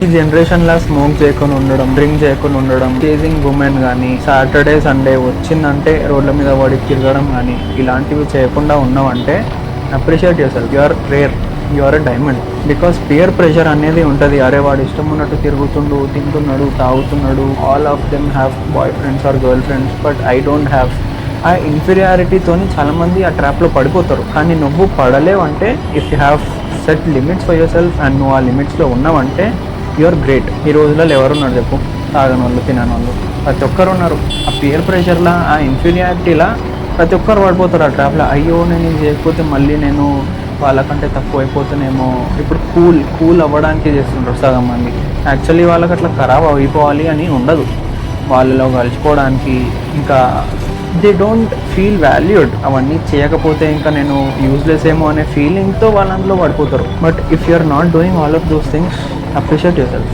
ఈ జనరేషన్లో స్మోక్ చేయకుండా ఉండడం, డ్రింక్ చేయకుండా ఉండడం, చేజింగ్ ఉమెన్ కానీ, సాటర్డే సండే వచ్చిందంటే రోడ్ల మీద వాడి తిరగడం కానీ ఇలాంటివి చేయకుండా ఉన్నావంటే appreciate yourself. You're rare, you're a diamond. Because peer pressure అనేది ఉంటుంది. అరే వాడు ఇష్టం ఉన్నట్టు తిరుగుతుండు, తింటున్నాడు, తాగుతున్నాడు, all of them have boyfriends or girlfriends, but I don't have. ఆ ఇన్ఫీరియారిటీతోని చాలామంది ఆ ట్రాప్లో పడిపోతారు. కానీ నువ్వు పడలేవంటే if you have set limits for yourself and నువ్వు ఆ లిమిట్స్లో ఉన్నావంటే యూఆర్ గ్రేట్. ఈ రోజులలో ఎవరున్నారు చెప్పు? తాగని వాళ్ళు, తినని వాళ్ళు, ప్రతి ఒక్కరు ఉన్నారు. ఆ పియర్ ప్రెషర్లా, ఆ ఇన్ఫీరియారిటీలా ప్రతి ఒక్కరు పడిపోతారు ఆ ట్రాప్లో. అయ్యో నేను ఇది చేయకపోతే మళ్ళీ నేను వాళ్ళకంటే తక్కువ అయిపోతానేమో. ఇప్పుడు కూల్ అవ్వడానికి చేస్తుంటారు సగం మంది. యాక్చువల్లీ వాళ్ళకి అట్లా ఖరాబ్ అయిపోవాలి అని ఉండదు. వాళ్ళలో కలిసిపోవడానికి, ఇంకా దే డోంట్ ఫీల్ వాల్యూడ్. అవన్నీ చేయకపోతే ఇంకా నేను యూజ్లెస్ ఏమో అనే ఫీలింగ్తో వాళ్ళందులో పడిపోతారు. But if you are not doing all of those things, appreciate yourself.